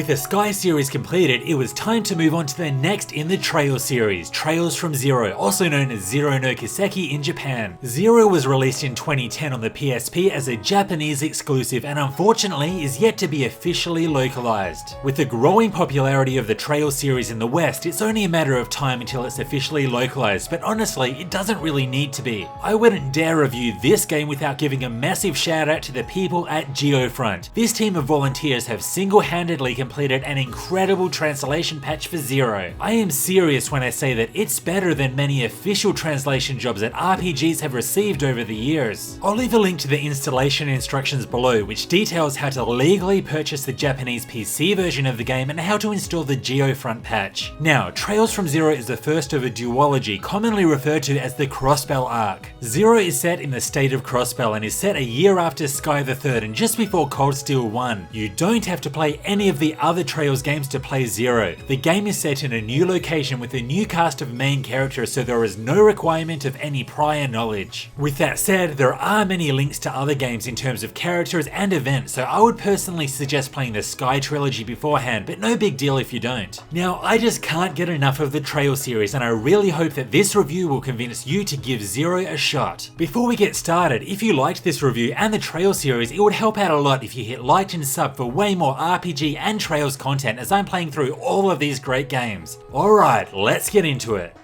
With the Sky series completed, it was time to move on to the next in the Trails series, Trails from Zero, also known as Zero no Kiseki in Japan. Zero was released in 2010 on the PSP as a Japanese exclusive and unfortunately is yet to be officially localized. With the growing popularity of the Trails series in the West, it's only a matter of time until it's officially localized, but honestly, it doesn't really need to be. I wouldn't dare review this game without giving a massive shout out to the people at GeoFront. This team of volunteers have single-handedly completed an incredible translation patch for Zero. I am serious when I say that it's better than many official translation jobs that RPGs have received over the years. I'll leave a link to the installation instructions below, which details how to legally purchase the Japanese PC version of the game and how to install the GeoFront patch. Now, Trails from Zero is the first of a duology commonly referred to as the Crossbell arc. Zero is set in the state of Crossbell and is set a year after Sky the Third and just before Cold Steel 1. You don't have to play any of the other Trails games to play Zero. The game is set in a new location with a new cast of main characters, so there is no requirement of any prior knowledge. With that said, there are many links to other games in terms of characters and events, so I would personally suggest playing the Sky trilogy beforehand, but no big deal if you don't. Now, I just can't get enough of the Trails series and I really hope that this review will convince you to give Zero a shot. Before we get started, if you liked this review and the Trails series, it would help out a lot if you hit like and sub for way more RPG and Trails content as I'm playing through all of these great games. Alright, let's get into it.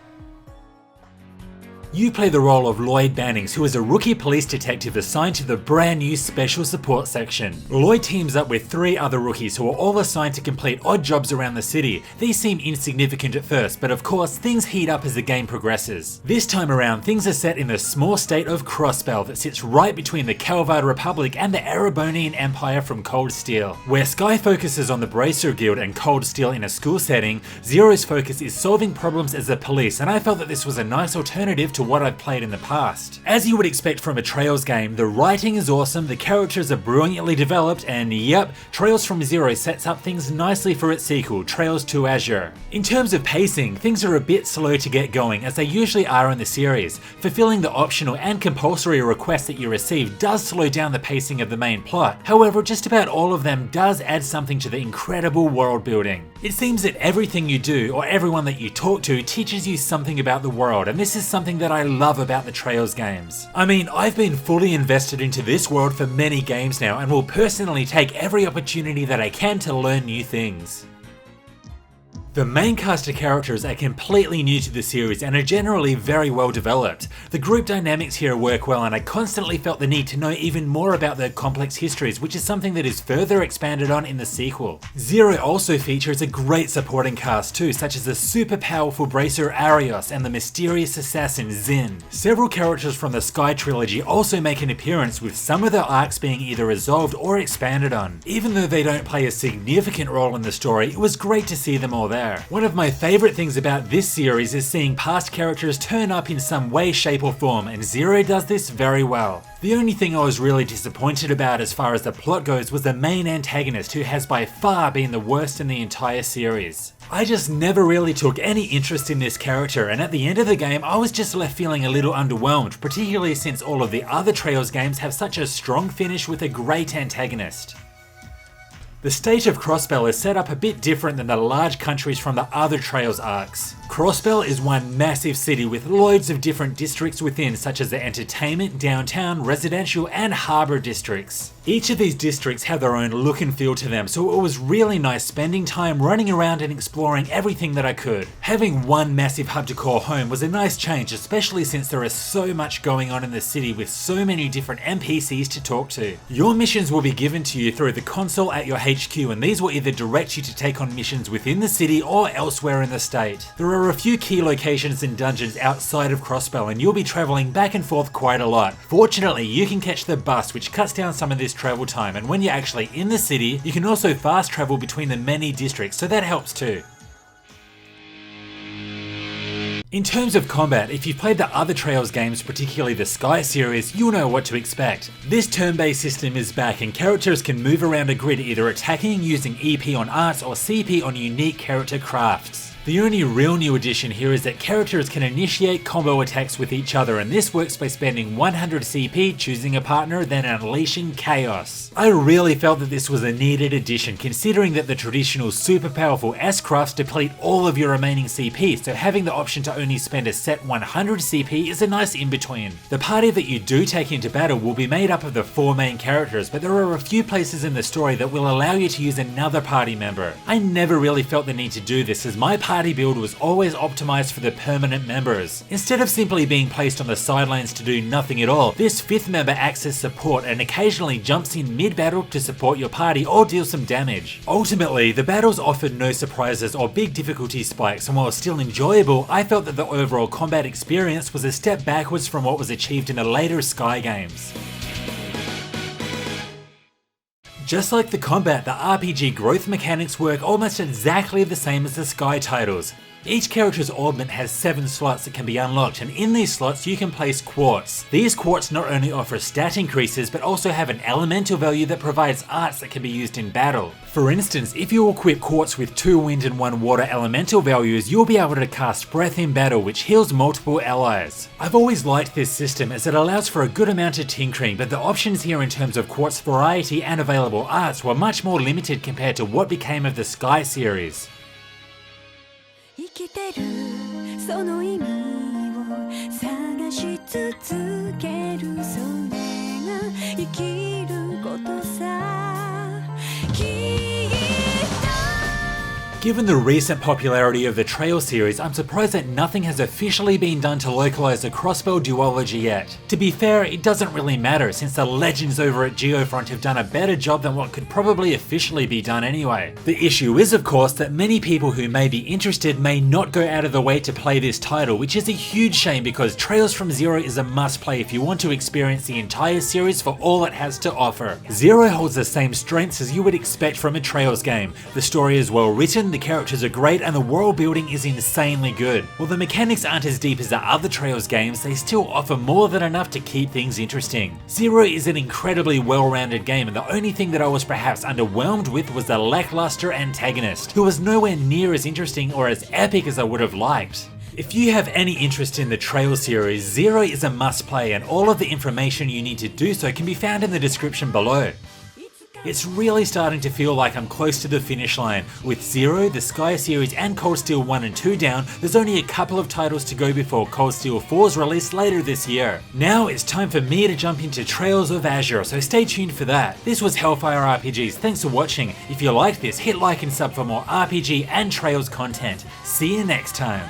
You play the role of Lloyd Bannings, who is a rookie police detective assigned to the brand new Special Support Section. Lloyd teams up with 3 other rookies who are all assigned to complete odd jobs around the city. These seem insignificant at first, but of course things heat up as the game progresses. This time around, things are set in the small state of Crossbell that sits right between the Calvard Republic and the Erebonian Empire from Cold Steel. Where Sky focuses on the Bracer Guild and Cold Steel in a school setting, Zero's focus is solving problems as the police, and I felt that this was a nice alternative to what I've played in the past. As you would expect from a Trails game, the writing is awesome, the characters are brilliantly developed, and yep, Trails from Zero sets up things nicely for its sequel, Trails to Azure. In terms of pacing, things are a bit slow to get going, as they usually are in the series. Fulfilling the optional and compulsory requests that you receive does slow down the pacing of the main plot. However, just about all of them does add something to the incredible world building. It seems that everything you do, or everyone that you talk to, teaches you something about the world, and this is something that I love about the Trails games. I mean, I've been fully invested into this world for many games now, and will personally take every opportunity that I can to learn new things. The main cast of characters are completely new to the series and are generally very well developed. The group dynamics here work well, and I constantly felt the need to know even more about their complex histories, which is something that is further expanded on in the sequel. Zero also features a great supporting cast too, such as the super powerful Bracer Arios and the mysterious assassin Zin. Several characters from the Sky trilogy also make an appearance, with some of their arcs being either resolved or expanded on. Even though they don't play a significant role in the story, it was great to see them all there. One of my favourite things about this series is seeing past characters turn up in some way, shape or form, and Zero does this very well. The only thing I was really disappointed about as far as the plot goes was the main antagonist, who has by far been the worst in the entire series. I just never really took any interest in this character, and at the end of the game I was just left feeling a little underwhelmed, particularly since all of the other Trails games have such a strong finish with a great antagonist. The state of Crossbell is set up a bit different than the large countries from the other Trails arcs. Crossbell is one massive city with loads of different districts within, such as the entertainment, downtown, residential and harbour districts. Each of these districts have their own look and feel to them, so it was really nice spending time running around and exploring everything that I could. Having one massive hub to call home was a nice change, especially since there is so much going on in the city with so many different NPCs to talk to. Your missions will be given to you through the console at your HQ, and these will either direct you to take on missions within the city or elsewhere in the state. There are a few key locations and dungeons outside of Crossbell, and you'll be travelling back and forth quite a lot. Fortunately, you can catch the bus, which cuts down some of this travel time, and when you're actually in the city, you can also fast travel between the many districts, so that helps too. In terms of combat, if you've played the other Trails games, particularly the Sky series, you'll know what to expect. This turn-based system is back, and characters can move around a grid either attacking using EP on arts or CP on unique character crafts. The only real new addition here is that characters can initiate combo attacks with each other, and this works by spending 100 CP, choosing a partner, then unleashing chaos. I really felt that this was a needed addition, considering that the traditional super powerful S-crafts deplete all of your remaining CP, so having the option to only spend a set 100 CP is a nice in-between. The party that you do take into battle will be made up of the 4 main characters, but there are a few places in the story that will allow you to use another party member. I never really felt the need to do this, as my party build was always optimized for the permanent members. Instead of simply being placed on the sidelines to do nothing at all, this 5th member acts as support and occasionally jumps in mid-battle to support your party or deal some damage. Ultimately, the battles offered no surprises or big difficulty spikes, and while still enjoyable, I felt that the overall combat experience was a step backwards from what was achieved in the later Sky games. Just like the combat, the RPG growth mechanics work almost exactly the same as the Sky titles. Each character's augment has 7 slots that can be unlocked, and in these slots you can place quartz. These quartz not only offer stat increases, but also have an elemental value that provides arts that can be used in battle. For instance, if you equip quartz with 2 wind and 1 water elemental values, you'll be able to cast breath in battle, which heals multiple allies. I've always liked this system as it allows for a good amount of tinkering, but the options here in terms of quartz variety and available arts were much more limited compared to what became of the Sky series. 生きてるその意味を探し続けるそれが生きることさきっと Given the recent popularity of the Trails series, I'm surprised that nothing has officially been done to localize the crossbow duology yet. To be fair, it doesn't really matter since the legends over at GeoFront have done a better job than what could probably officially be done anyway. The issue is of course that many people who may be interested may not go out of the way to play this title, which is a huge shame because Trails from Zero is a must play if you want to experience the entire series for all it has to offer. Zero holds the same strengths as you would expect from a Trails game. The story is well written, the characters are great, and the world building is insanely good. While the mechanics aren't as deep as the other Trails games, they still offer more than enough to keep things interesting. Zero is an incredibly well-rounded game, and the only thing that I was perhaps underwhelmed with was the lackluster antagonist, who was nowhere near as interesting or as epic as I would have liked. If you have any interest in the Trails series, Zero is a must-play, and all of the information you need to do so can be found in the description below. It's really starting to feel like I'm close to the finish line. With Zero, the Sky series and Cold Steel 1 and 2 down, there's only a couple of titles to go before Cold Steel 4's release later this year. Now it's time for me to jump into Trails of Azure, so stay tuned for that. This was Hellfire RPGs, thanks for watching. If you liked this, hit like and sub for more RPG and Trails content. See you next time.